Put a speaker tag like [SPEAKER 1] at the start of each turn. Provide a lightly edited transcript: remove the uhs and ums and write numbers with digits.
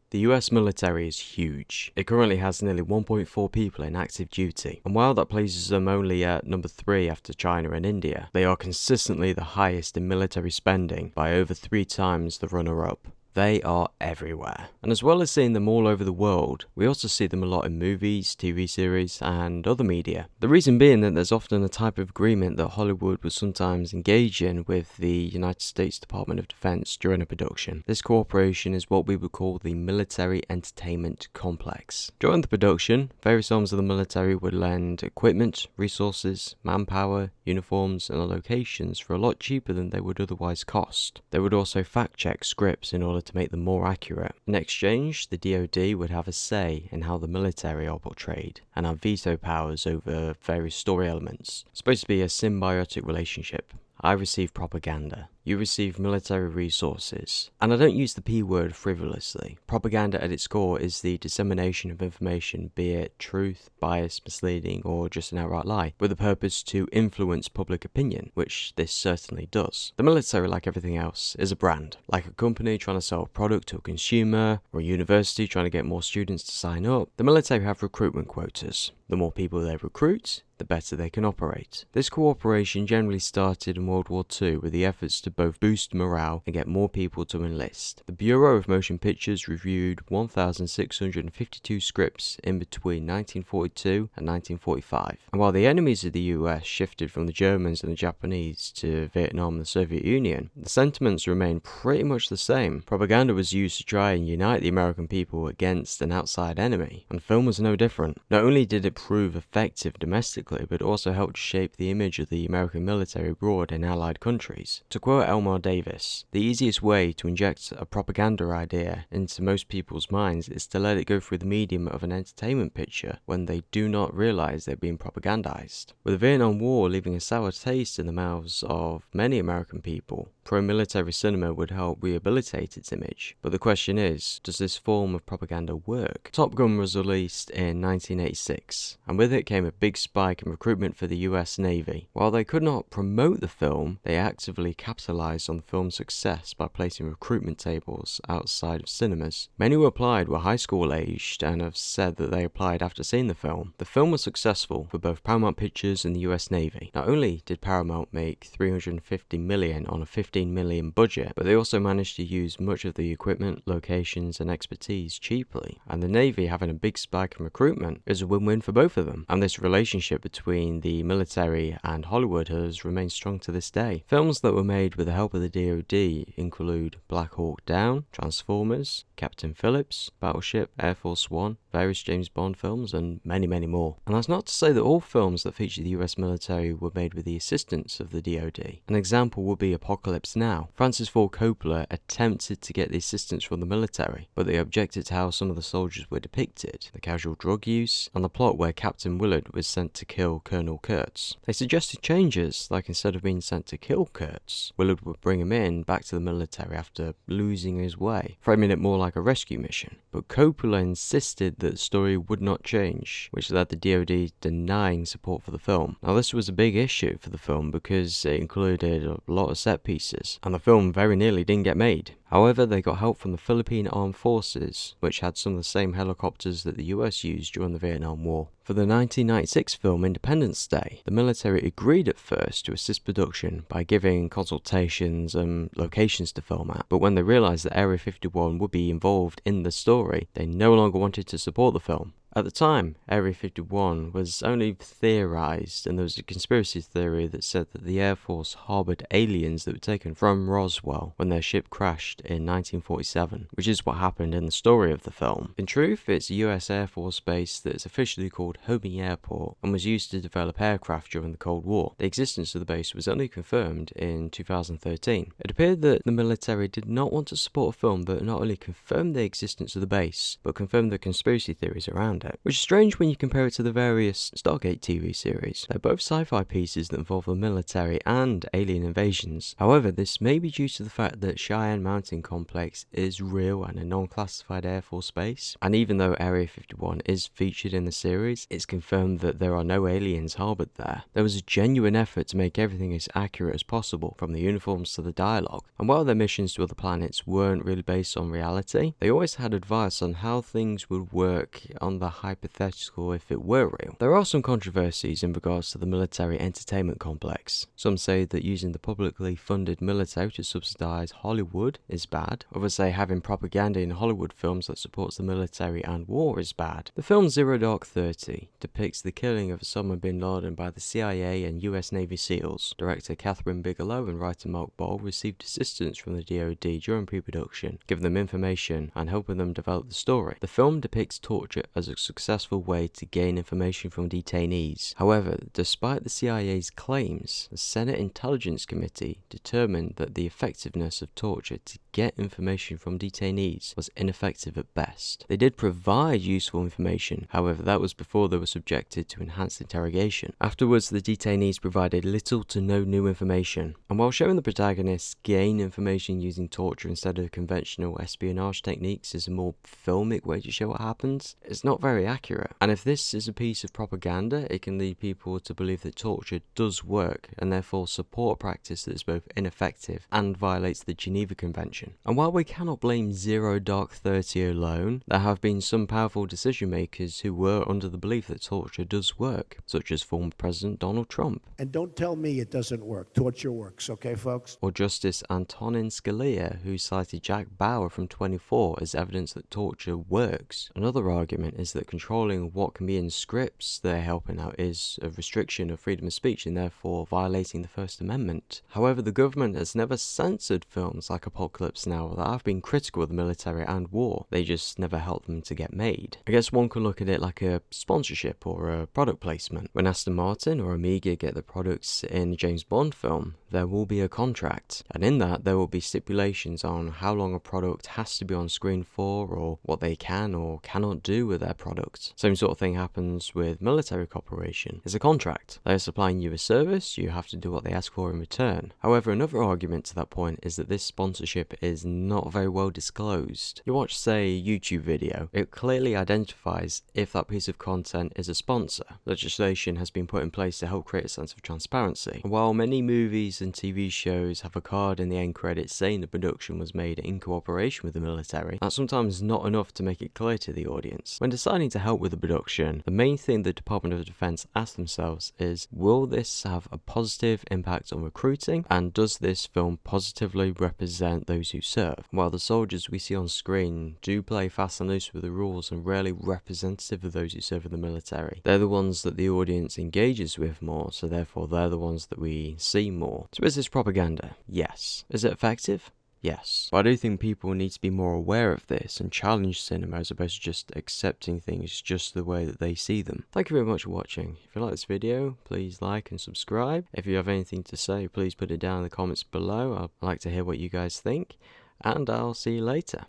[SPEAKER 1] The US military is huge. It currently has nearly 1.4 people in active duty, and while that places them only at number 3 after China and India, they are consistently the highest in military spending by over 3 times the runner-up. They are everywhere. And as well as seeing them all over the world, we also see them a lot in movies, TV series, and other media. The reason being that there's often a type of agreement that Hollywood would sometimes engage in with the United States Department of Defense during a production. This cooperation is what we would call the military entertainment complex. During the production, various arms of the military would lend equipment, resources, manpower, uniforms, and locations for a lot cheaper than they would otherwise cost. They would also fact-check scripts in order to make them more accurate. In exchange, the DoD would have a say in how the military are portrayed, and have veto powers over various story elements. It's supposed to be a symbiotic relationship. I receive propaganda. You receive military resources. And I don't use the P word frivolously. Propaganda at its core is the dissemination of information, be it truth, bias, misleading, or just an outright lie, with the purpose to influence public opinion, which this certainly does. The military, like everything else, is a brand. Like a company trying to sell a product to a consumer, or a university trying to get more students to sign up, the military have recruitment quotas. The more people they recruit, the better they can operate. This cooperation generally started in World War II with the efforts to both boost morale and get more people to enlist. The Bureau of Motion Pictures reviewed 1,652 scripts in between 1942 and 1945. And while the enemies of the US shifted from the Germans and the Japanese to Vietnam and the Soviet Union, the sentiments remained pretty much the same. Propaganda was used to try and unite the American people against an outside enemy, and film was no different. Not only did it prove effective domestically, but also helped shape the image of the American military abroad in allied countries. To quote Elmar Davis, the easiest way to inject a propaganda idea into most people's minds is to let it go through the medium of an entertainment picture when they do not realize they're being propagandized. With the Vietnam War leaving a sour taste in the mouths of many American people, pro-military cinema would help rehabilitate its image. But the question is, does this form of propaganda work? Top Gun was released in 1986, and with it came a big spike in recruitment for the US Navy. While they could not promote the film, they actively capitalized on the film's success by placing recruitment tables outside of cinemas. Many who applied were high school aged and have said that they applied after seeing the film. The film was successful for both Paramount Pictures and the US Navy. Not only did Paramount make $350 million on a $15 million budget, but they also managed to use much of the equipment, locations, and expertise cheaply. And the Navy having a big spike in recruitment is a win-win for both of them. And this relationship between the military and Hollywood has remained strong to this day. Films that were made with the help of the DoD include Black Hawk Down, Transformers, Captain Phillips, Battleship, Air Force One, various James Bond films, and many, many more. And that's not to say that all films that feature the US military were made with the assistance of the DoD. An example would be Apocalypse Now. Francis Ford Coppola attempted to get the assistance from the military, but they objected to how some of the soldiers were depicted, the casual drug use, and the plot where Captain Willard was sent to kill Colonel Kurtz. They suggested changes, like instead of being sent to kill Kurtz, Willard would bring him back to the military after losing his way, framing it more like a rescue mission. But Coppola insisted that the story would not change, which led the DoD denying support for the film. Now this was a big issue for the film because it included a lot of set pieces, and the film very nearly didn't get made. However, they got help from the Philippine Armed Forces, which had some of the same helicopters that the US used during the Vietnam War. For the 1996 film Independence Day, the military agreed at first to assist production by giving consultations and locations to film at, but when they realized that Area 51 would be involved in the story, they no longer wanted to support the film. At the time, Area 51 was only theorized, and there was a conspiracy theory that said that the Air Force harbored aliens that were taken from Roswell when their ship crashed in 1947, which is what happened in the story of the film. In truth, it's a US Air Force base that is officially called Homey Airport and was used to develop aircraft during the Cold War. The existence of the base was only confirmed in 2013. It appeared that the military did not want to support a film that not only confirmed the existence of the base, but confirmed the conspiracy theories around it. it, which is strange when you compare it to the various Stargate TV series. They're both sci-fi pieces that involve the military and alien invasions. However, this may be due to the fact that Cheyenne Mountain Complex is real and a non-classified Air Force base, and even though Area 51 is featured in the series, it's confirmed that there are no aliens harbored there. There was a genuine effort to make everything as accurate as possible, from the uniforms to the dialogue, and while their missions to other planets weren't really based on reality, they always had advice on how things would work on the hypothetical if it were real. There are some controversies in regards to the military entertainment complex. Some say that using the publicly funded military to subsidize Hollywood is bad. Others say having propaganda in Hollywood films that supports the military and war is bad. The film Zero Dark 30 depicts the killing of Osama bin Laden by the CIA and US Navy SEALs. Director Catherine Bigelow and writer Mark Ball received assistance from the DoD during pre-production, giving them information and helping them develop the story. The film depicts torture as a successful way to gain information from detainees. However, despite the CIA's claims, the Senate Intelligence Committee determined that the effectiveness of torture to get information from detainees was ineffective at best. They did provide useful information, however that was before they were subjected to enhanced interrogation. Afterwards, the detainees provided little to no new information, and while showing the protagonists gain information using torture instead of conventional espionage techniques is a more filmic way to show what happens, it's not very accurate. And if this is a piece of propaganda, it can lead people to believe that torture does work and therefore support a practice that is both ineffective and violates the Geneva Convention. And while we cannot blame Zero Dark 30 alone, there have been some powerful decision makers who were under the belief that torture does work, such as former President Donald Trump.
[SPEAKER 2] And don't tell me it doesn't work. Torture works, okay, folks?
[SPEAKER 1] Or Justice Antonin Scalia, who cited Jack Bauer from 24 as evidence that torture works. Another argument is that controlling what can be in scripts they're helping out is a restriction of freedom of speech and therefore violating the First Amendment. However, the government has never censored films like Apocalypse Now that have been critical of the military and war. They just never helped them to get made. I guess one could look at it like a sponsorship or a product placement. When Aston Martin or Amiga get the products in a James Bond film, there will be a contract, and in that there will be stipulations on how long a product has to be on screen for, or what they can or cannot do with their product. Same sort of thing happens with military cooperation. It's a contract. They are supplying you a service, you have to do what they ask for in return. However, another argument to that point is that this sponsorship is not very well disclosed. You watch, say, a YouTube video, it clearly identifies if that piece of content is a sponsor. Legislation has been put in place to help create a sense of transparency. And while many movies and TV shows have a card in the end credits saying the production was made in cooperation with the military, that's sometimes not enough to make it clear to the audience. When deciding to help with the production, the main thing the Department of Defense asks themselves is, will this have a positive impact on recruiting, and does this film positively represent those who serve? While the soldiers we see on screen do play fast and loose with the rules and rarely representative of those who serve in the military, they're the ones that the audience engages with more, so therefore they're the ones that we see more. So is this propaganda? Yes. Is it effective? Yes. But I do think people need to be more aware of this and challenge cinema as opposed to just accepting things just the way that they see them. Thank you very much for watching. If you like this video, please like and subscribe. If you have anything to say, please put it down in the comments below. I'd like to hear what you guys think, and I'll see you later.